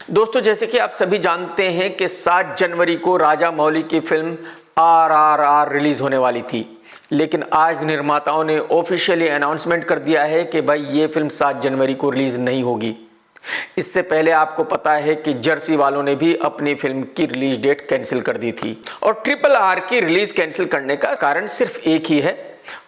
दोस्तों, जैसे कि आप सभी जानते हैं कि 7 जनवरी को राजा मौली की फिल्म RRR रिलीज होने वाली थी, लेकिन आज निर्माताओं ने ऑफिशियली अनाउंसमेंट कर दिया है कि भाई ये फिल्म 7 जनवरी को रिलीज नहीं होगी। इससे पहले आपको पता है कि जर्सी वालों ने भी अपनी फिल्म की रिलीज डेट कैंसिल कर दी थी और RRR की रिलीज कैंसिल करने का कारण सिर्फ एक ही है,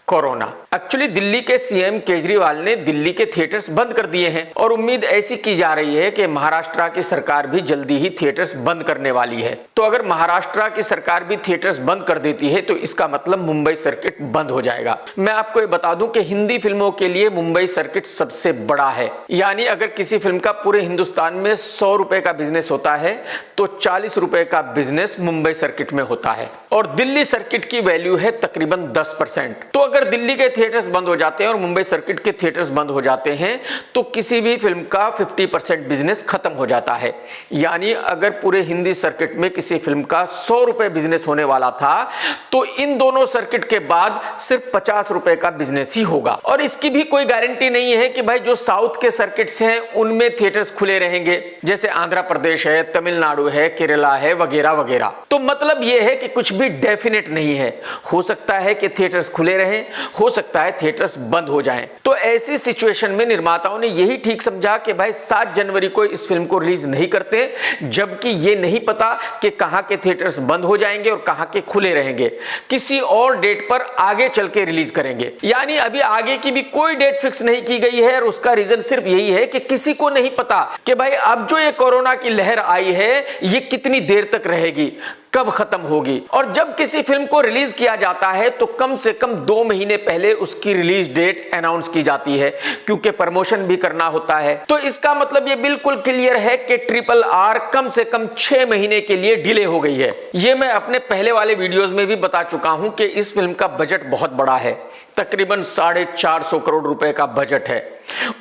कोरोना। एक्चुअली दिल्ली के सीएम केजरीवाल ने दिल्ली के थिएटर्स बंद कर दिए हैं और उम्मीद ऐसी की जा रही है कि महाराष्ट्र की सरकार भी जल्दी ही थिएटर्स बंद करने वाली है। तो अगर महाराष्ट्र की सरकार भी थिएटर्स बंद कर देती है तो इसका मतलब मुंबई सर्किट बंद हो जाएगा। मैं आपको ये बता दूं कि हिंदी फिल्मों के लिए मुंबई सर्किट सबसे बड़ा है, यानी अगर किसी फिल्म का पूरे हिंदुस्तान में 100 रुपए का बिजनेस होता है तो 40 रुपए का बिजनेस मुंबई सर्किट में होता है और दिल्ली सर्किट की वैल्यू है तकरीबन 10%। तो अगर दिल्ली के थिएटर्स बंद हो जाते हैं और मुंबई सर्किट के थिएटर्स बंद हो जाते हैं तो किसी भी फिल्म का 50% बिजनेस खत्म हो जाता है। यानी अगर पूरे हिंदी सर्किट में किसी फिल्म का 100 रुपए बिजनेस होने वाला था तो इन दोनों सर्किट के बाद सिर्फ 50 रुपए का बिजनेस ही होगा। और इसकी भी कोई गारंटी नहीं है कि भाई जो साउथ के सर्किट्स हैं उनमें थिएटर्स खुले रहेंगे, जैसे आंध्र प्रदेश है, तमिलनाडु है, केरला है, वगैरह वगैरह। तो मतलब यह है कि कुछ भी डेफिनेट नहीं है, हो सकता है कि थिएटर्स खुले रहें, हो सकता है थिएटर्स बंद हो जाएं। तो ऐसी सिचुएशन में निर्माताओं ने यही ठीक समझा कि भाई 7 जनवरी को इस फिल्म को रिलीज नहीं करते, जबकि ये नहीं पता कि कहां के थिएटर्स बंद हो जाएंगे और कहां के खुले रहेंगे। किसी और डेट पर आगे चल के रिलीज करेंगे। यानी अभी आगे की भी कोई डेट फिक्स नहीं की गई है और उसका रीजन सिर्फ यही है कि किसी को नहीं पता कि भाई अब जो ये कोरोना की लहर आई है ये कितनी देर तक रहेगी, कब खत्म होगी। और जब किसी फिल्म को रिलीज किया जाता है तो कम से कम 2 महीने पहले उसकी रिलीज डेट अनाउंस की जाती है, क्योंकि प्रमोशन भी करना होता है। तो इसका मतलब ये बिल्कुल क्लियर है कि RRR कम से कम 6 महीने के लिए डिले हो गई है। ये मैं अपने पहले वाले वीडियोस में भी बता चुका हूं कि इस फिल्म का बजट बहुत बड़ा है, तकरीबन 450 करोड़ रुपए का बजट है।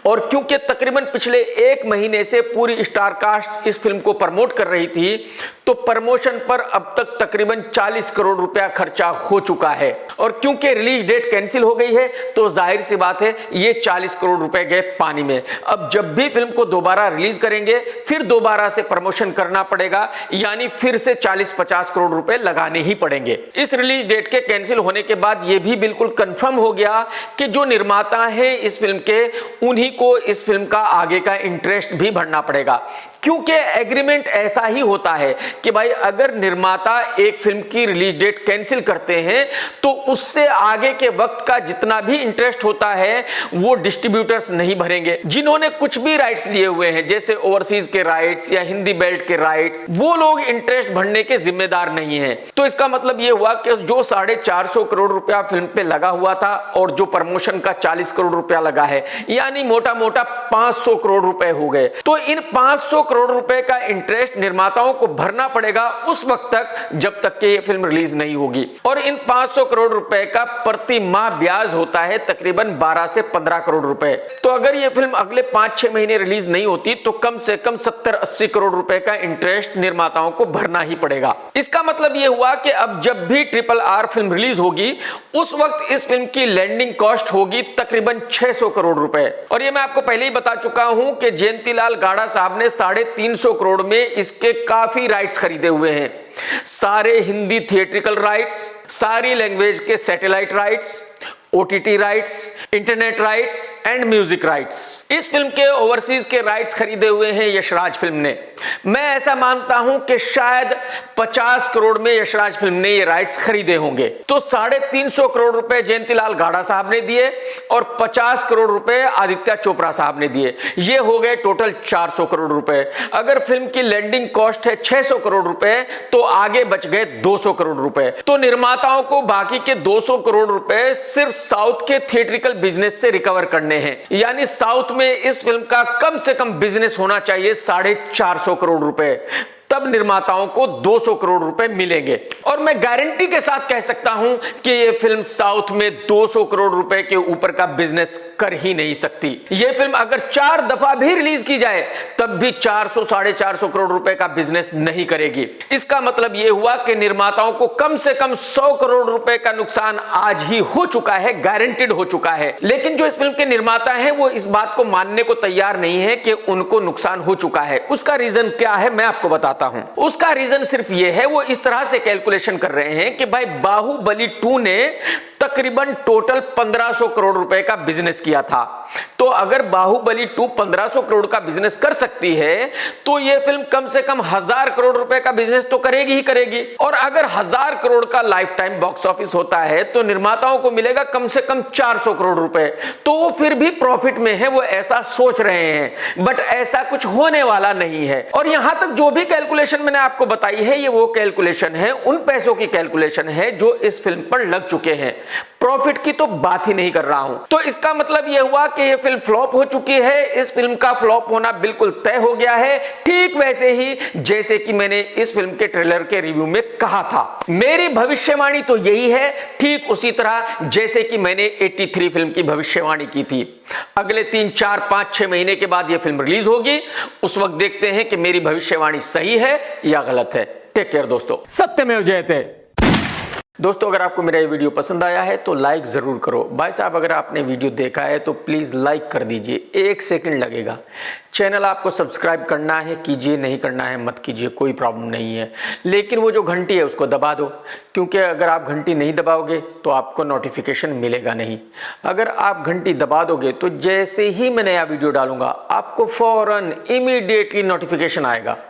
और क्योंकि तकरीबन पिछले 1 महीने से पूरी स्टार कास्ट इस फिल्म को प्रमोट कर रही थी तो प्रमोशन पर अब तक तकरीबन 40 करोड़ रुपया खर्चा हो चुका है। और क्योंकि रिलीज डेट कैंसिल हो गई है तो जाहिर सी बात है ये 40 करोड़ रुपए गए पानी में। अब जब भी फिल्म को दोबारा रिलीज करेंगे फिर दोबारा से प्रमोशन करना पड़ेगा, यानी फिर से 40-50 करोड़ रुपए लगाने ही पड़ेंगे। इस रिलीज डेट के कैंसिल होने के बाद यह भी बिल्कुल कंफर्म हो गया कि जो निर्माता है इस फिल्म के, उन्हीं को इस फिल्म का आगे का इंटरेस्ट भी भरना पड़ेगा, क्योंकि एग्रीमेंट ऐसा ही होता है कि भाई अगर निर्माता एक फिल्म की रिलीज डेट कैंसिल करते हैं तो उससे आगे के वक्त का जितना भी इंटरेस्ट होता है वो डिस्ट्रीब्यूटर्स नहीं भरेंगे। जिन्होंने कुछ भी राइट्स लिए हुए हैं, जैसे ओवरसीज के राइट्स या हिंदी बेल्ट के राइट्स, वो लोग इंटरेस्ट भरने के जिम्मेदार नहीं है। तो इसका मतलब ये हुआ कि जो 450 करोड़ रुपया फिल्म पे लगा हुआ था और जो प्रमोशन का 40 करोड़ रुपया लगा है, यानी मोटा मोटा 500 करोड़ रुपए हो गए। तो इन 500 करोड़ रुपए का इंटरेस्ट निर्माताओं को भरना पड़ेगा उस वक्त तक जब तक कि ये फिल्म रिलीज नहीं होगी। और इन 500 करोड़ रुपए का प्रति माह ब्याज होता है तकरीबन 12 से 15 करोड़ रुपए। तो अगर ये फिल्म अगले 5-6 महीने रिलीज नहीं होती तो कम से कम 70-80 करोड़ रुपए का इंटरेस्ट निर्माताओं को भरना ही पड़ेगा। इसका मतलब यह हुआ कि अब जब भी RRR फिल्म रिलीज होगी उस वक्त इस फिल्म की लैंडिंग कॉस्ट होगी तकरीबन 600 करोड़ रुपए। और ये मैं आपको पहले ही बता चुका हूं कि जयंतीलाल गाड़ा साहब ने 350 करोड़ में इसके काफी राइट्स खरीदे हुए हैं। सारे हिंदी थिएट्रिकल राइट्स, सारी लैंग्वेज के satellite rights, OTT rights, internet rights and music rights. इस फिल्म के ओवरसीज के राइट्स खरीदे हुए हैं यशराज फिल्म ने। मैं ऐसा मानता हूं कि शायद 50 करोड़ में यशराज फिल्म ने ये राइट्स खरीदे होंगे। तो 350 करोड़ रुपए जयंतीलाल गाड़ा साहब ने दिए और 50 करोड़ रुपए आदित्य चोपड़ा साहब ने दिए। ये हो गए टोटल 400 करोड़ रुपए। अगर फिल्म की लैंडिंग कॉस्ट है 600 करोड़ रुपए तो आगे बच गए 200 करोड़ रुपए। तो निर्माताओं को बाकी के 200 करोड़ रुपए सिर्फ साउथ के थिएट्रिकल बिजनेस से रिकवर करने हैं। यानी साउथ में इस फिल्म का कम से कम बिजनेस होना चाहिए 450 करोड़ रुपए। तब निर्माताओं को 200 करोड़ रुपए मिलेंगे। और मैं गारंटी के साथ कह सकता हूं कि यह फिल्म साउथ में 200 करोड़ रुपए के ऊपर का बिजनेस कर ही नहीं सकती। यह फिल्म अगर 4 दफा भी रिलीज की जाए तब भी 400 साढ़े 400 करोड़ रुपए का बिजनेस नहीं करेगी। इसका मतलब यह हुआ कि निर्माताओं को कम से कम 100 करोड़ रुपए का नुकसान आज ही हो चुका है, गारंटेड हो चुका है। लेकिन जो इस फिल्म के निर्माता हैं वो इस बात को मानने को तैयार नहीं है कि उनको नुकसान हो चुका है। उसका रीजन क्या है मैं आपको बताता हूं। उसका रीजन सिर्फ यह है, वो इस तरह से कैलकुलेशन कर रहे हैं कि भाई बाहुबली 2 ने तकरीबन टोटल 1500 करोड़ रुपए का बिजनेस किया था। तो अगर बाहुबली 2 1500 करोड़ का बिजनेस कर सकती है तो यह फिल्म कम से कम 1000 करोड़ रुपए का बिजनेस तो करेगी ही करेगी। और अगर 1000 करोड़ का लाइफ टाइम बॉक्स ऑफिस होता है तो निर्माताओं को मिलेगा कम से कम 400 करोड़ रुपए। तो वो फिर भी प्रॉफिट में है, वो ऐसा सोच रहे हैं, बट ऐसा कुछ होने वाला नहीं है। और यहां तक जो भी कैलकुलेशन मैंने आपको बताई है, ये वो कैलकुलेशन है, उन पैसों की कैलकुलेशन है जो इस फिल्म पर लग चुके हैं। प्रॉफिट की तो बात ही नहीं कर रहा हूं। तो इसका मतलब यह हुआ कि यह फिल्म फ्लॉप हो चुकी है। इस फिल्म का फ्लॉप होना बिल्कुल तय हो गया है, ठीक वैसे ही जैसे कि मैंने इस फिल्म के ट्रेलर के रिव्यू में कहा था। मेरी भविष्यवाणी तो यही है, ठीक उसी तरह जैसे कि मैंने 83 फिल्म की भविष्यवाणी की थी। अगले 3 4 5 6 महीने के बाद यह फिल्म रिलीज होगी, उस वक्त देखते हैं कि मेरी भविष्यवाणी सही है या गलत है। टेक केयर दोस्तों, सत्यमेव जयते। दोस्तों अगर आपको मेरा ये वीडियो पसंद आया है तो लाइक ज़रूर करो। भाई साहब अगर आपने वीडियो देखा है तो प्लीज़ लाइक कर दीजिए, 1 सेकंड लगेगा। चैनल आपको सब्सक्राइब करना है कीजिए, नहीं करना है मत कीजिए, कोई प्रॉब्लम नहीं है। लेकिन वो जो घंटी है उसको दबा दो, क्योंकि अगर आप घंटी नहीं दबाओगे तो आपको नोटिफिकेशन मिलेगा नहीं। अगर आप घंटी दबा दोगे तो जैसे ही मैं नया वीडियो डालूंगा आपको फ़ौरन इमीडिएटली नोटिफिकेशन आएगा।